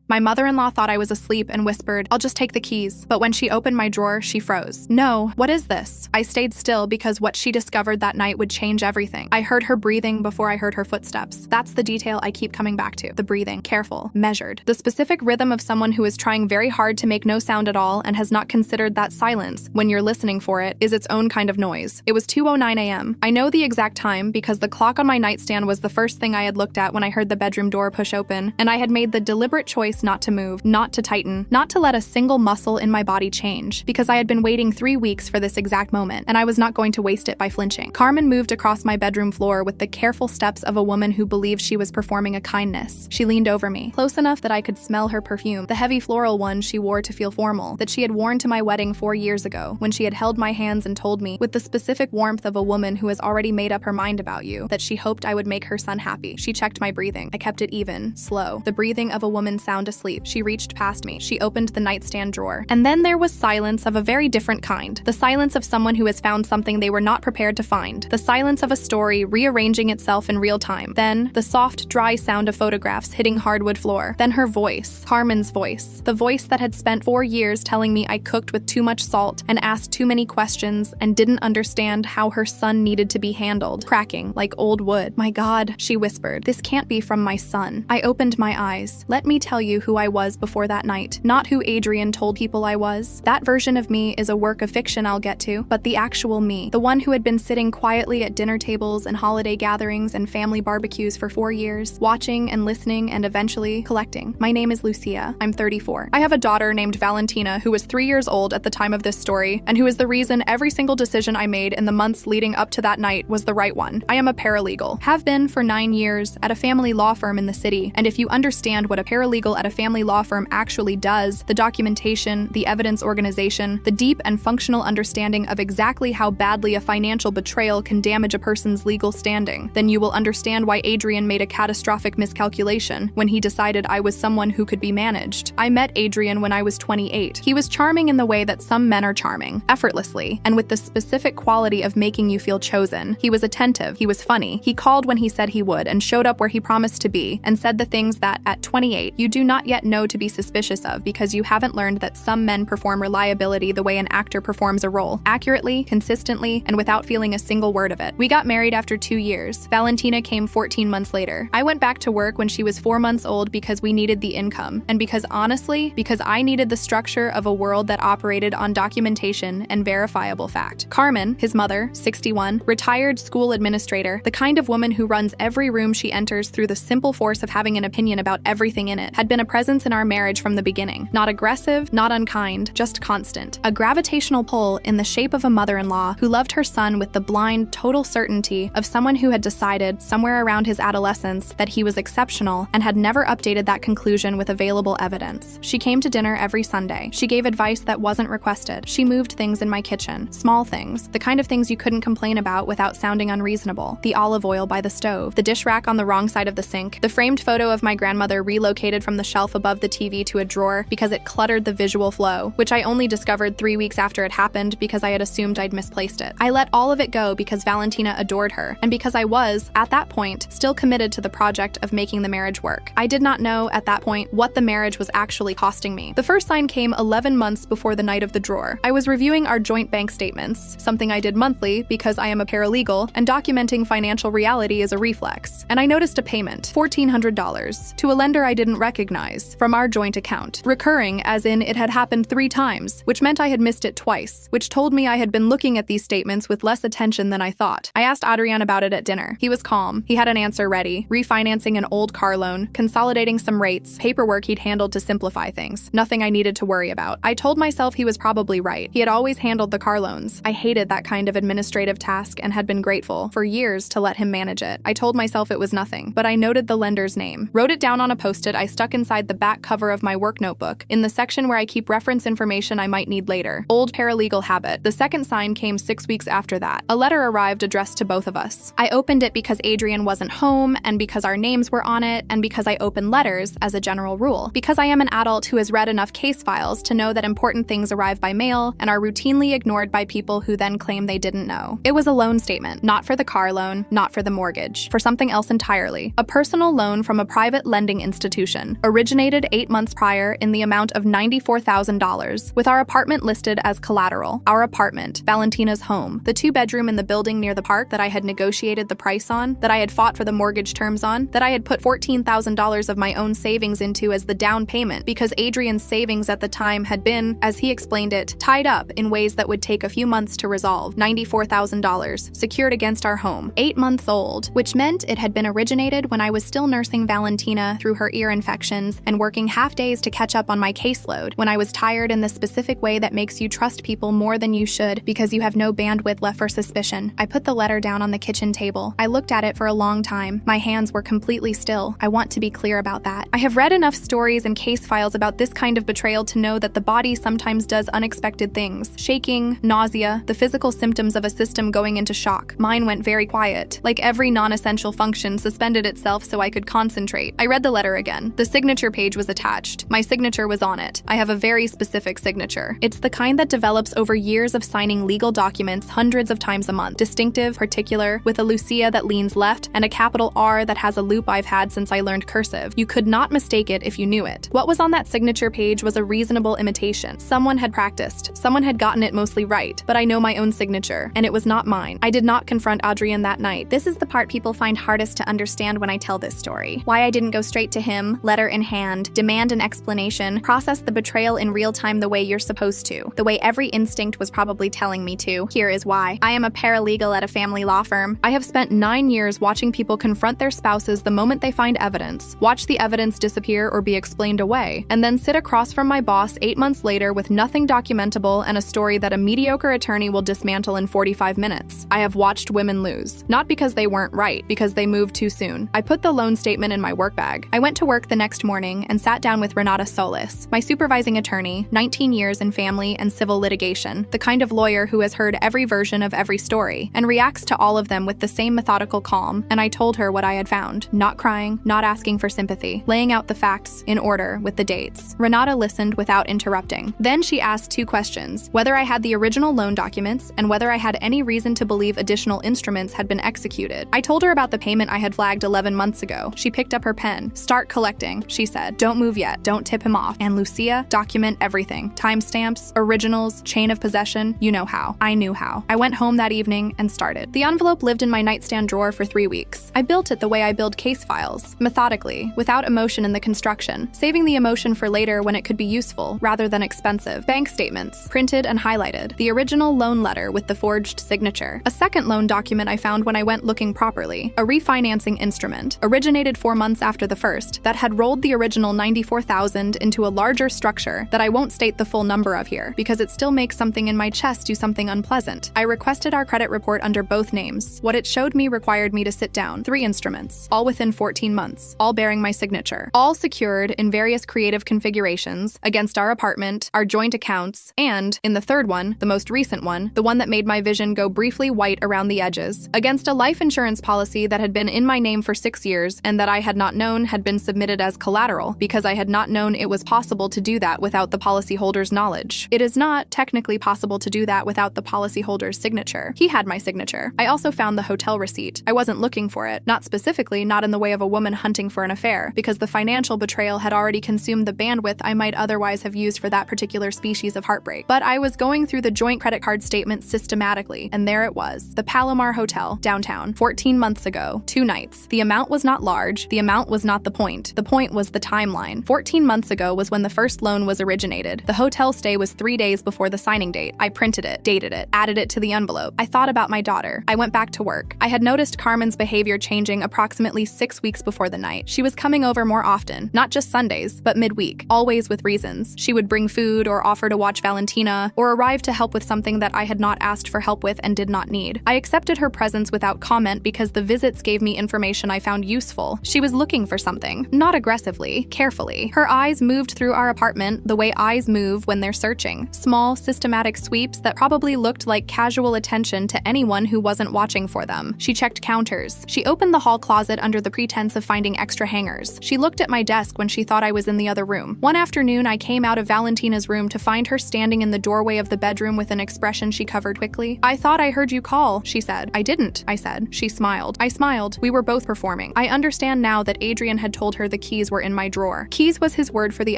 My mother-in-law thought I was asleep and whispered, "I'll just take the keys." But when she opened my drawer, she froze. "No, what is this?" I stayed still because what she discovered that night would change everything. I heard her breathing before I heard her footsteps. That's the detail I keep coming back to. The breathing. Careful. Measured. The specific rhythm of someone who is trying very hard to make no sound at all and has not considered that silence, when you're listening for it, is its own kind of noise. It was 2:09 a.m. I know the exact time because the clock on my nightstand was the first thing I had looked at when I heard the bedroom door push open, and I had made the deliberate choice not to move, not to tighten, not to let a single muscle in my body change, because I had been waiting 3 weeks for this exact moment, and I was not going to waste it by flinching. Carmen moved across my bedroom floor with the careful steps of a woman who believed she was performing a kindness. She leaned over me, close enough that I could smell her perfume, the heavy floral one she wore to feel formal, that she had worn to my wedding 4 years ago, when she had held my hands and told me, with the specific warmth of a woman who has already made up her mind about you, that she hoped I would make her son happy. She checked my breathing. I kept it even, slow, the breathing of a woman sound asleep. She reached past me. She opened the nightstand drawer. And then there was silence of a very different kind. The silence of someone who has found something they were not prepared to find. The silence of a story rearranging itself in real time. Then, the soft, dry sound of photographs hitting hardwood floor. Then her voice. Carmen's voice. The voice that had spent 4 years telling me I cooked with too much salt and asked too many questions and didn't understand how her son needed to be handled. Cracking, like old wood. "My God," she whispered. "This can't be from my son." I opened my eyes. Let me tell you who I was before that night. Not who Adrian told people I was. That version of me is a work of fiction I'll get to, but the actual me. The one who had been sitting quietly at dinner tables and holiday gatherings and family barbecues for 4 years, watching and listening and eventually collecting. My name is Lucia. I'm 34. I have a daughter named Valentina who was 3 years old at the time of this story and who is the reason every single decision I made in the months leading up to that night was the right one. I am a paralegal. Have been for 9 years at a family law firm in the city, and if you understand what a paralegal at a family law firm actually does, the documentation, the evidence organization, the deep and functional understanding of exactly how badly a financial betrayal can damage a person's legal standing, then you will understand why Adrian made a catastrophic miscalculation when he decided I was someone who could be managed. I met Adrian when I was 28. He was charming in the way that some men are charming, effortlessly, and with the specific quality of making you feel chosen. He was attentive, he was funny, he called when he said he would and showed up where he promised to be, and said the things that, at 28, you do not yet know to be suspicious of because you haven't learned that some men perform reliability the way an actor performs a role, accurately, consistently, and without feeling a single word of it. We got married after 2 years. Valentina came 14 months later. I went back to work when she was 4 months old because we needed the income, and because I needed the structure of a world that operated on documentation and verifiable fact. Carmen, his mother, 61, retired school administrator, the kind of woman who runs every room she enters through the simple force of having an opinion about everything in it, had been a presence in our marriage from the beginning. Not aggressive, not unkind, just constant. A gravitational pull in the shape of a mother-in-law who loved her son with the blind, total certainty of someone who had decided, somewhere around his adolescence, that he was exceptional and had never updated that conclusion with available evidence. She came to dinner every Sunday. She gave advice that wasn't requested. She moved things in my kitchen. Small things. The kind of things you couldn't complain about without sounding unreasonable. The olive oil by the stove. The dish rack on the wrong side of the sink. The framed photo of my grandmother relocated from the shelf above the TV to a drawer because it cluttered the visual flow, which I only discovered 3 weeks after it happened because I had assumed I'd misplaced it. I let all of it go because Valentina adored her, and because I was, at that point, still committed to the project of making the marriage work. I did not know, at that point, what the marriage was actually costing me. The first sign came 11 months before the night of the drawer. I was reviewing our joint bank statements, something I did monthly because I am a paralegal, and documenting financial reality is a reflex. And I noticed a payment, $1,400, to a lender I didn't recognize, from our joint account. Recurring, as in it had happened 3 times, which meant I had missed it twice, which told me I had been looking at these statements with less attention than I thought. I asked Adrian about it at dinner. He was calm. He had an answer ready. Refinancing an old car loan, consolidating some rates, paperwork he'd handled to simplify things. Nothing I needed to worry about. I told myself he was probably right. He had always handled the car loans. I hated that kind of administrative task and had been grateful, for years, to let him manage it. I told myself it was nothing, but I noted the lender's name. Wrote it down on a post-it I stuck inside the back cover of my work notebook, in the section where I keep reference information I might need later. Old paralegal habit. The second sign came 6 weeks after that. A letter arrived addressed to both of us. I opened it because Adrian wasn't home, and because our names were on it, and because I open letters, as a general rule. Because I am an adult who has read enough case files to know that important things arrive by mail and are routinely ignored by people who then claim they didn't know. It was a loan statement, not for the car loan, not for the mortgage, for something else entirely. A personal loan from a private lending institution, a originated 8 months prior in the amount of $94,000, with our apartment listed as collateral. Our apartment, Valentina's home, the 2-bedroom in the building near the park that I had negotiated the price on, that I had fought for the mortgage terms on, that I had put $14,000 of my own savings into as the down payment because Adrian's savings at the time had been, as he explained it, tied up in ways that would take a few months to resolve. $94,000, secured against our home. 8 months old, which meant it had been originated when I was still nursing Valentina through her ear infections and working half days to catch up on my caseload, when I was tired in the specific way that makes you trust people more than you should because you have no bandwidth left for suspicion. I put the letter down on the kitchen table. I looked at it for a long time. My hands were completely still. I want to be clear about that. I have read enough stories and case files about this kind of betrayal to know that the body sometimes does unexpected things. Shaking, nausea, the physical symptoms of a system going into shock. Mine went very quiet, like every non-essential function suspended itself so I could concentrate. I read the letter again. The signature page was attached. My signature was on it. I have a very specific signature. It's the kind that develops over years of signing legal documents hundreds of times a month. Distinctive, particular, with a Lucia that leans left and a capital R that has a loop I've had since I learned cursive. You could not mistake it if you knew it. What was on that signature page was a reasonable imitation. Someone had practiced. Someone had gotten it mostly right, but I know my own signature, and it was not mine. I did not confront Adrian that night. This is the part people find hardest to understand when I tell this story. Why I didn't go straight to him, letter in hand, demand an explanation, process the betrayal in real time the way you're supposed to, the way every instinct was probably telling me to. Here is why. I am a paralegal at a family law firm. I have spent 9 years watching people confront their spouses the moment they find evidence, watch the evidence disappear or be explained away, and then sit across from my boss 8 months later with nothing documentable and a story that a mediocre attorney will dismantle in 45 minutes. I have watched women lose. Not because they weren't right, because they moved too soon. I put the loan statement in my work bag. I went to work the next morning and sat down with Renata Solis, my supervising attorney, 19 years in family and civil litigation, the kind of lawyer who has heard every version of every story and reacts to all of them with the same methodical calm, and I told her what I had found. Not crying, not asking for sympathy, laying out the facts in order with the dates. Renata listened without interrupting. Then she asked 2 questions: whether I had the original loan documents and whether I had any reason to believe additional instruments had been executed. I told her about the payment I had flagged 11 months ago. She picked up her pen. Start collecting, she said. Don't move yet. Don't tip him off. And Lucia, document everything. Timestamps, originals, chain of possession. You know how. I knew how. I went home that evening and started. The envelope lived in my nightstand drawer for 3 weeks. I built it the way I build case files, methodically, without emotion in the construction, saving the emotion for later when it could be useful rather than expensive. Bank statements, printed and highlighted. The original loan letter with the forged signature. A second loan document I found when I went looking properly. A refinancing instrument, originated 4 months after the first, that had rolled the original $94,000 into a larger structure that I won't state the full number of here, because it still makes something in my chest do something unpleasant. I requested our credit report under both names. What it showed me required me to sit down. 3 instruments, all within 14 months, all bearing my signature, all secured in various creative configurations against our apartment, our joint accounts, and, in the third one, the most recent one, the one that made my vision go briefly white around the edges, against a life insurance policy that had been in my name for 6 years and that I had not known had been submitted as collateral because I had not known it was possible to do that without the policyholder's knowledge. It is not technically possible to do that without the policyholder's signature. He had my signature. I also found the hotel receipt. I wasn't looking for it, not specifically, not in the way of a woman hunting for an affair, because the financial betrayal had already consumed the bandwidth I might otherwise have used for that particular species of heartbreak. But I was going through the joint credit card statement systematically, and there it was. The Palomar Hotel, downtown, 14 months ago, 2 nights. The amount was not large. The amount was not the point. The point was the timeline. 14 months ago was when the first loan was originated. The hotel stay was 3 days before the signing date. I printed it, dated it, added it to the envelope. I thought about my daughter. I went back to work. I had noticed Carmen's behavior changing approximately 6 weeks before the night. She was coming over more often, not just Sundays, but midweek, always with reasons. She would bring food or offer to watch Valentina or arrive to help with something that I had not asked for help with and did not need. I accepted her presence without comment because the visits gave me information I found useful. She was looking for something, not aggressively, carefully. Her eyes moved through our apartment the way eyes move when they're searching. Small, systematic sweeps that probably looked like casual attention to anyone who wasn't watching for them. She checked counters. She opened the hall closet under the pretense of finding extra hangers. She looked at my desk when she thought I was in the other room. One afternoon, I came out of Valentina's room to find her standing in the doorway of the bedroom with an expression she covered quickly. "I thought I heard you call," she said. "I didn't," I said. She smiled. I smiled. We were both performing. I understand now that Adrian had told her the keys were in my drawer. Keys was his word for the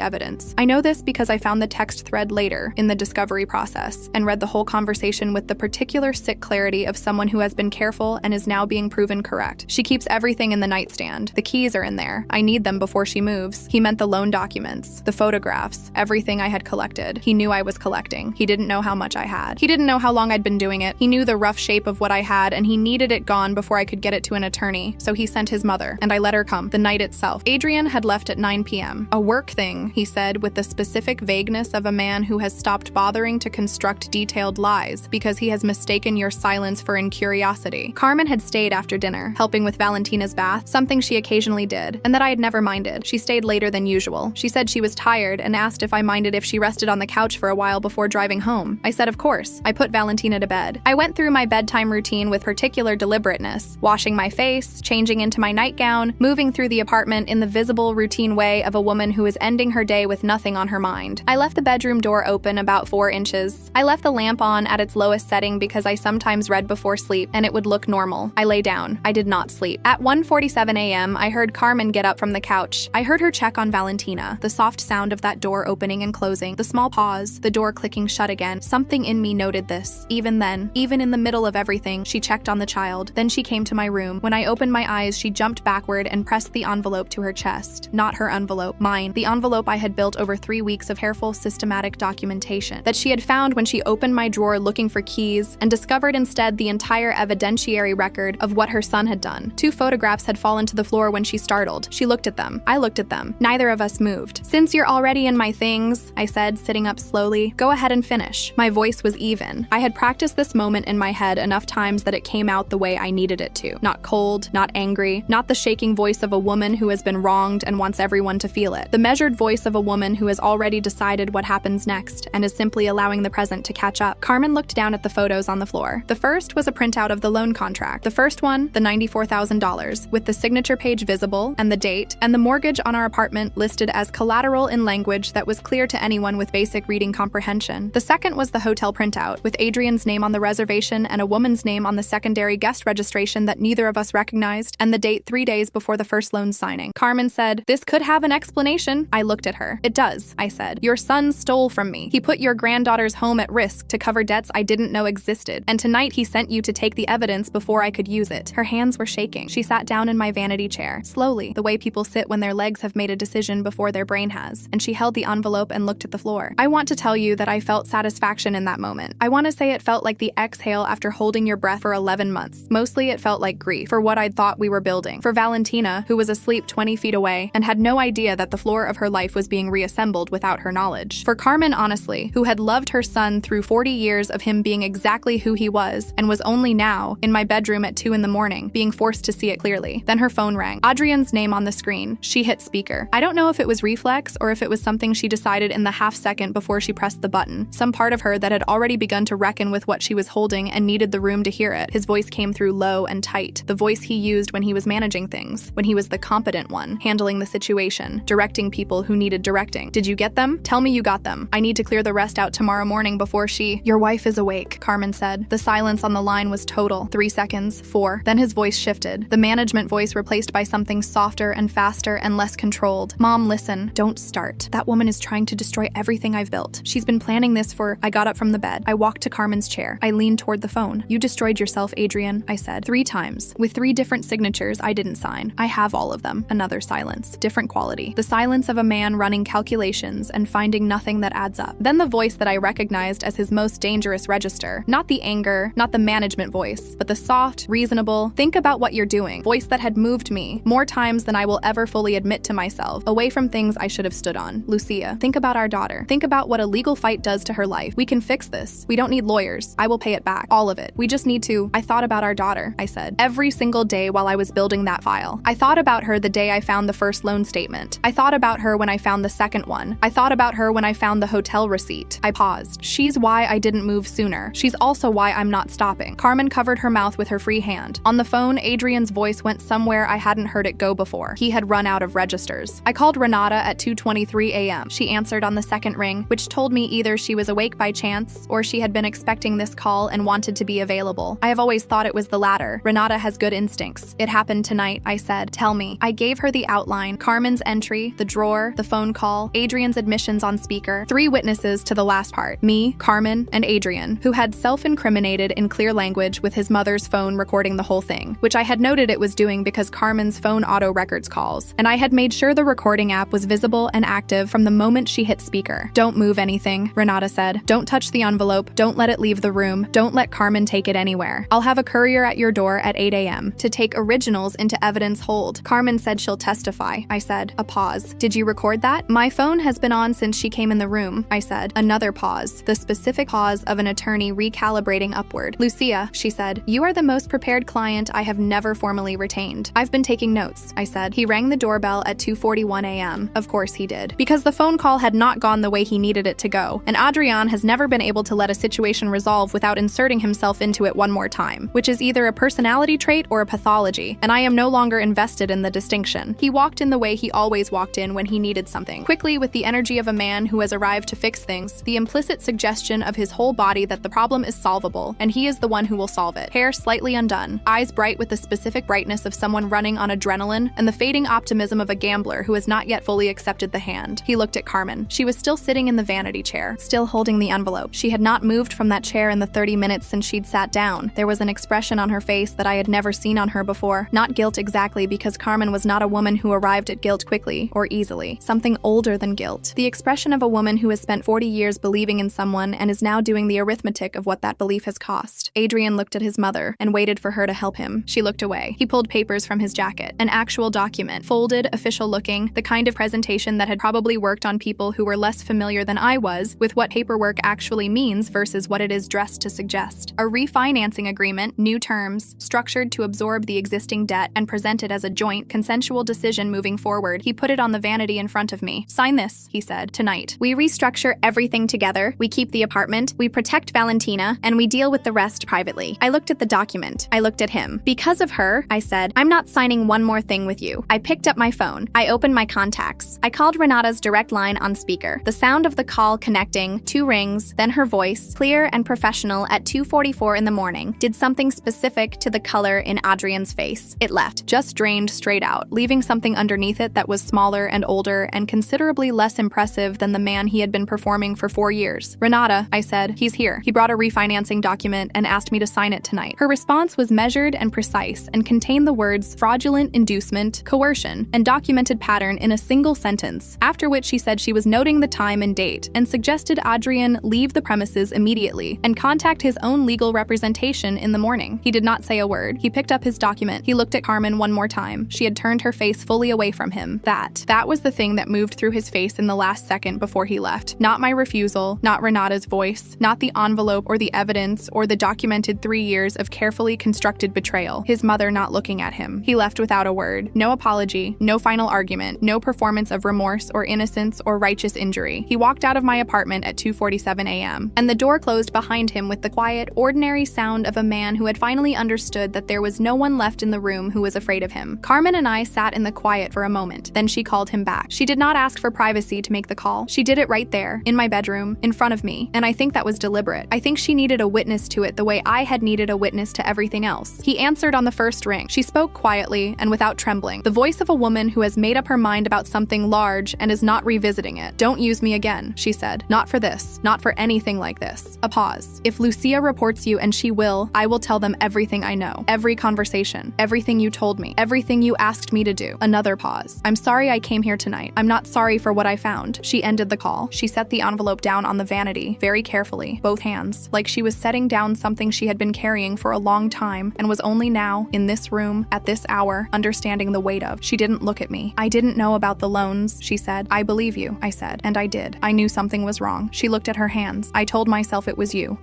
evidence. I know this because I found the text thread later in the discovery process and read the whole conversation with the particular sick clarity of someone who has been careful and is now being proven correct. She keeps everything in the nightstand. The keys are in there. I need them before she moves. He meant the loan documents, the photographs, everything I had collected. He knew I was collecting. He didn't know how much I had. He didn't know how long I'd been doing it. He knew the rough shape of what I had, and he needed it gone before I could get it to an attorney. So he sent his mother, and I let her come the night itself. Adrian had left at 9 p.m. A work thing, he said, with the specific vagueness of a man who has stopped bothering to construct detailed lies because he has mistaken your silence for incuriosity. Carmen had stayed after dinner, helping with Valentina's bath, something she occasionally did, and that I had never minded. She stayed later than usual. She said she was tired and asked if I minded if she rested on the couch for a while before driving home. I said of course. I put Valentina to bed. I went through my bedtime routine with particular deliberateness, washing my face, changing into my nightgown, moving through the apartment in the visible, routine way of a woman who is ending her day with nothing on her mind. I left the bedroom door open about 4 inches. I left the lamp on at its lowest setting because I sometimes read before sleep and it would look normal. I lay down. I did not sleep. At 1:47 a.m., I heard Carmen get up from the couch. I heard her check on Valentina, the soft sound of that door opening and closing, the small pause, the door clicking shut again. Something in me noted this. Even then, even in the middle of everything, she checked on the child. Then she came to my room. When I opened my eyes, she jumped backward and pressed the envelope to her chest. Not her envelope, mine. The envelope I had built over 3 weeks of careful, systematic documentation that she had found when she opened my drawer looking for keys and discovered instead the entire evidentiary record of what her son had done. 2 photographs had fallen to the floor when she startled. She looked at them. I looked at them. Neither of us moved. "Since you're already in my things," I said, sitting up slowly, "go ahead and finish." My voice was even. I had practiced this moment in my head enough times that it came out the way I needed it to. Not cold, not angry, not the shaking voice of a woman who has been wronged and wants everyone to feel it. The measured voice of a woman who has already decided what happens next and is simply allowing the present to catch up. Carmen looked down at the photos on the floor. The first was a printout of the loan contract. The first one, the $94,000, with the signature page visible and the date, and the mortgage on our apartment listed as collateral in language that was clear to anyone with basic reading comprehension. The second was the hotel printout, with Adrian's name on the reservation and a woman's name on the secondary guest registration that neither of us recognized, and the date 3 days before the first loan signing. Carmen said, "This could have an explanation." I looked at her. "It does," I said. "Your son stole from me. He put your granddaughter's home at risk to cover debts I didn't know existed, and tonight he sent you to take the evidence before I could use it." Her hands were shaking. She sat down in my vanity chair, slowly, the way people sit when their legs have made a decision before their brain has, and she held the envelope and looked at the floor. I want to tell you that I felt satisfaction in that moment. I want to say it felt like the exhale after holding your breath for 11 months. Mostly it felt like grief for what I'd thought we were building. For Valentina, who was asleep 20 feet away and had no idea that the floor of her life was being reassembled without her knowledge. For Carmen, honestly, who had loved her son through 40 years of him being exactly who he was and was only now, in my bedroom at 2 in the morning, being forced to see it clearly. Then her phone rang. Adrian's name on the screen. She hit speaker. I don't know if it was reflex or if it was something she decided in the half second before she pressed the button. Some part of her that had already begun to reckon with what she was holding and needed the room to hear it. His voice came through low and tight, the voice he used when he was managing things, when he was the competent one, handling the situation, directing people who needed directing. "Did you get them? Tell me you got them. I need to clear the rest out tomorrow morning before she—" "Your wife is awake," Carmen said. The silence on the line was total. 3 seconds, 4. Then his voice shifted. The management voice replaced by something softer and faster and less controlled. "Mom, listen. Don't start. That woman is trying to destroy everything I've built. She's been planning this for—" I got up from the bed. I walked to Carmen's chair. I leaned toward the phone. "You destroyed yourself, Adrian," I said. 3 times. With 3 different signatures I didn't sign. I have all of them. Another silence. Different quality. The silence of a man running calculations and finding nothing that adds up. Then the voice that I recognized as his most dangerous register. Not the anger, not the management voice, but the soft, reasonable, think about what you're doing voice that had moved me more times than I will ever fully admit to myself, away from things I should have stood on. "Lucia, think about our daughter. Think about what a legal fight does to her life. We can fix this. We don't need lawyers. I will pay it back. All of it. We just need to—" I thought about our daughter, I said. Every single day while I was building that file. I thought about her the day I found the first loan statement. I thought about her when I found the second one. I thought about her when I found the hotel receipt. I paused. She's why I didn't move sooner. She's also why I'm not stopping. Carmen covered her mouth with her free hand. On the phone, Adrian's voice went somewhere I hadn't heard it go before. He had run out of registers. I called Renata at 2:23 a.m. She answered on the second ring, which told me either she was awake by chance or she had been expecting this call and wanted to be available. I have always thought it was the latter. Renata has good instincts. "It happened tonight," I said. "Tell me." I gave her the outline, Carmen's entry, the drawer, the phone call, Adrian's admissions on speaker. 3 witnesses to the last part. Me, Carmen, and Adrian, who had self-incriminated in clear language with his mother's phone recording the whole thing, which I had noted it was doing because Carmen's phone auto-records calls, and I had made sure the recording app was visible and active from the moment she hit speaker. "Don't move anything," Renata said. "Don't touch the envelope. Don't let it leave the room. Don't let Carmen take it anywhere. I'll have a courier at your door at 8 a.m. to take originals into evidence hold. Carmen said she'll testify," I said. A pause. "Did you record that?" "My phone has been on since she came in the room," I said. Another pause. The specific pause of an attorney recalibrating upward. "Lucia," she said, "you are the most prepared client I have never formally retained." "I've been taking notes," I said. He rang the doorbell at 2:41 a.m. Of course he did. Because the phone call had not gone the way he needed it to go, and Adrian has never been able to let a situation resolve without inserting himself into it one more time, which is either a personality trait or a pathology, and I am no longer invested in the distinction. He walked in the way he always walked in when he needed something, quickly with the energy of a man who has arrived to fix things, the implicit suggestion of his whole body that the problem is solvable, and he is the one who will solve it. Hair slightly undone, eyes bright with the specific brightness of someone running on adrenaline, and the fading optimism of a gambler who has not yet fully accepted the hand. He looked at Carmen. She was still sitting in the vanity chair, still holding the envelope. She had not moved from that chair in the 30 minutes since she'd sat down. There was an expression on her face that I had never seen on her before. Not guilt exactly, because Carmen was not a woman who arrived at guilt quickly or easily. Something older than guilt. The expression of a woman who has spent 40 years believing in someone and is now doing the arithmetic of what that belief has cost. Adrian looked at his mother and waited for her to help him. She looked away. He pulled papers from his jacket. An actual document. Folded, official looking, the kind of presentation that had probably worked on people who were less familiar than I was with what paperwork actually means versus what it is dressed to suggest. A refinancing agreement, new terms, structured to absorb the existing debt and presented as a joint, consensual decision moving forward. He put it on the vanity in front of me. "Sign this," he said, "tonight. We restructure everything together, we keep the apartment, we protect Valentina, and we deal with the rest privately." I looked at the document. I looked at him. "Because of her," I said, "I'm not signing one more thing with you." I picked up my phone. I opened my contacts. I called Renata's direct line on speaker. The sound of the call connecting, 2 rings, then her voice, clear and professional at 2:44 in the morning, did something specific to the color in Adrian's face. It left, just drained straight out, leaving something underneath it that was smaller and older and considerably less impressive than the man he had been performing for 4 years. "Renata," I said, "he's here." He brought a refinancing document and asked me to sign it tonight. Her response was measured and precise and contained the words fraudulent inducement, coercion, and documented pattern in a single sentence, after which she said she was noting the time and date and suggested Adrian leave the premises immediately and contact his own legal representation in the morning. He did not say a word. He picked up his document. He looked at Carmen one more time. She had turned her face fully away from him. That was the thing that moved through his face in the last second before he left. Not my refusal, not Renata's voice, not the envelope or the evidence or the documented 3 years of carefully constructed betrayal. His mother not looking at him. He left without a word. No apology, no final argument, no performance of remorse or innocence or righteous injury. He walked out of my apartment at 2:47 a.m., and the door closed behind him with the quiet, ordinary sound of a man who had finally understood that there was no one left in the room who was afraid of him. Carmen and I sat in the quiet for a moment. Then she called him back. She did not ask for privacy to make the call. She did it right there, in my bedroom, in front of me, and I think that was deliberate. I think she needed a witness to it the way I had needed a witness to everything else. He answered on the first ring. She spoke quietly and without trembling. The voice of a woman who has made up her mind about something large and is not revisiting it. "Don't use me again," she said. "Not for this. Not for anything like this." A pause. "If Lucia reports you, and she will, I will tell them everything I know. Every conversation. Everything you told me. Everything you asked me to do." Another pause. "I'm sorry I came here tonight. I'm not sorry for what I found." She ended the call. She set the envelope down on the vanity, very carefully, both hands, like she was setting down something she had been carrying for a long time and was only now, in this room, at this hour, understanding the weight of. She didn't look at me. "I didn't know about the loans," she said. "I believe you," I said, and I did. I knew something was wrong. She looked at her hands. "I told myself it was you,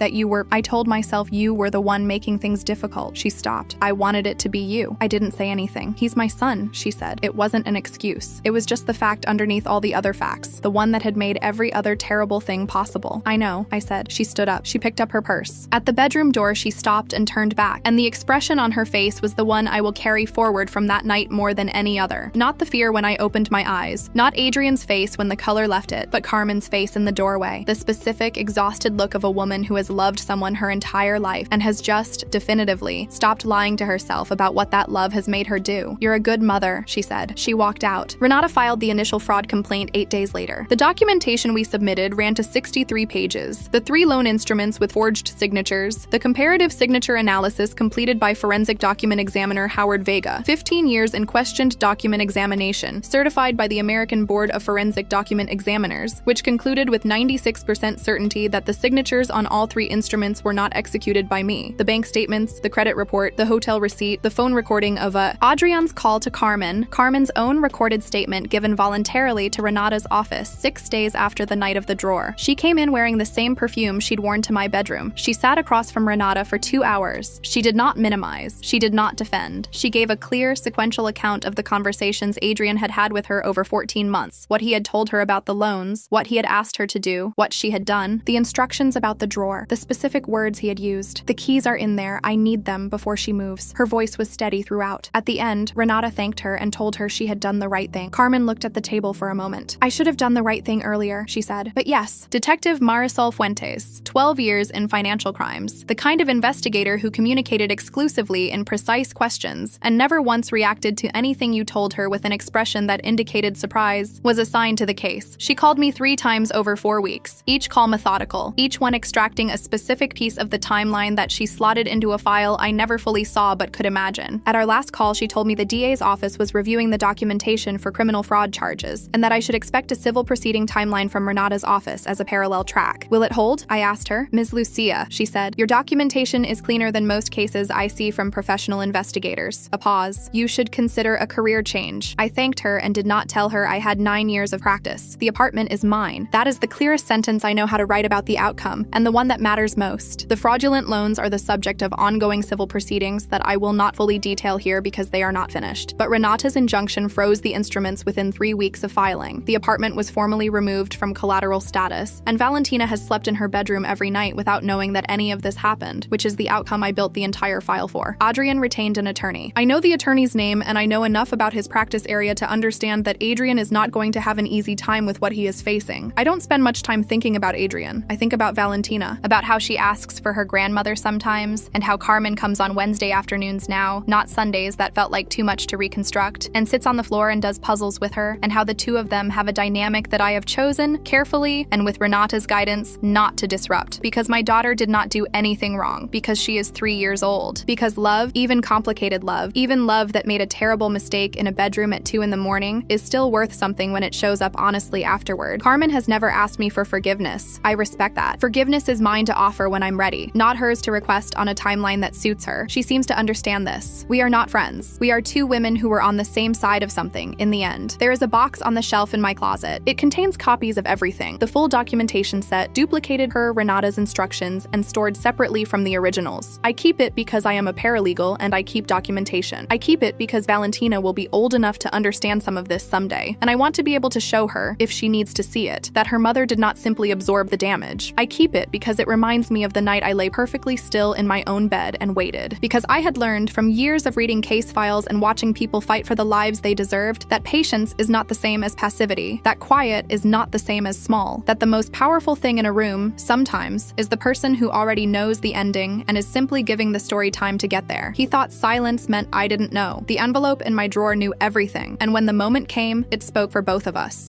I told myself you were the one making things difficult." She stopped. "I wanted it to be you." I didn't say anything. "He's my son," she said. It wasn't an excuse. It was just the fact underneath all the other facts, the one that had made every other terrible thing possible. "I know," I said. She stood up. She picked up her purse. At the bedroom door, she stopped and turned back, and the expression on her face was the one I will carry forward from that night more than any other. Not the fear when I opened my eyes, not Adrian's face when the color left it, but Carmen's face in the doorway, the specific, exhausted look of a woman who has loved someone her entire life and has just, definitively, stopped lying to herself about what that love has made her do. "You're a good mother," she said. she walked out. Renata filed the initial fraud complaint 8 days later. The documentation we submitted ran to 63 pages. The 3 loan instruments with forged signatures, the comparative signature analysis completed by forensic document examiner Howard Vega, 15 years in questioned document examination, certified by the American Board of Forensic Document Examiners, which concluded with 96% certainty that the signatures on all 3 instruments were not executed by me. The bank statements, the credit report, the hotel receipt, the phone recording of Adrian's call to Carmen's own recorded statement given voluntarily to Renata's office 6 days after the night of the drawer. She came in wearing the same perfume she'd worn to my bedroom. She sat across from Renata for 2 hours. She did not minimize. She did not defend. She gave a clear, sequential account of the conversations Adrian had had with her over 14 months, what he had told her about the loans, what he had asked her to do, what she had done, the instructions about the drawer, the specific words he had used. The keys are in there. I need them before she moves. Her voice was steady throughout. At the end, Renata thanked her and told her she had done the right thing. Carmen looked at the table for a moment. I should have done the right thing earlier, she said. But yes, Detective Marisol Fuentes, 12 years in financial crimes, the kind of investigator who communicated exclusively in precise questions and never once reacted to anything you told her with an expression that indicated surprise, was assigned to the case. She called me 3 times over 4 weeks, each call methodical, each one extracting a specific piece of the timeline that she slotted into a file I never fully saw but could imagine. At our last call, she told me the DA's office was reviewing the documentation for criminal fraud charges, and that I should expect a civil proceeding timeline from Renata's office as a parallel track. Will it hold? I asked her. Ms. Lucia, she said, your documentation is cleaner than most cases I see from professional investigators. A pause. You should consider a career change. I thanked her and did not tell her I had 9 years of practice. The apartment is mine. That is the clearest sentence I know how to write about the outcome, and the one that matters most. The fraudulent loans are the subject of ongoing civil proceedings that I will not fully detail here because they are not finished. But Renata's injunction froze the instruments within 3 weeks of filing. The apartment was formally removed from collateral status, and Valentina has slept in her bedroom every night without knowing that any of this happened, which is the outcome I built the entire file for. Adrian retained an attorney. I know the attorney's name, and I know enough about his practice area to understand that Adrian is not going to have an easy time with what he is facing. I don't spend much time thinking about Adrian. I think about Valentina, about how she asks for her grandmother sometimes, and how Carmen comes on Wednesday afternoons now, not Sundays that felt like too much to reconstruct, and sits on the floor and does puzzles with her, and how the two of them have a dynamic that I have chosen, carefully, and with Renata's guidance, not to disrupt. Because my daughter did not do anything wrong. Because she is 3 years old. Because love, even complicated love, even love that made a terrible mistake in a bedroom at 2 in the morning, is still worth something when it shows up honestly afterward. Carmen has never asked me for forgiveness. I respect that. Forgiveness is mine to offer when I'm ready, not hers to request on a timeline that suits her. She seems to understand this. We are not friends. We are 2 women who were on the same side of something, in the end. There is a box on the shelf in my closet. It contains copies of everything. The full documentation set, duplicated per Renata's instructions, and stored separately from the originals. I keep it because I am a paralegal and I keep documentation. I keep it because Valentina will be old enough to understand some of this someday, and I want to be able to show her, if she needs to see it, that her mother did not simply absorb the damage. I keep it because it reminds me of the night I lay perfectly still in my own bed and waited. Because I had learned from years of reading case files and watching people fight for the lives they deserved that patience is not the same as passivity, that quiet is not the same as small, that the most powerful thing in a room, sometimes, is the person who already knows the ending and is simply giving the story time to get there. He thought silence meant I didn't know. The envelope in my drawer knew everything, and when the moment came, it spoke for both of us.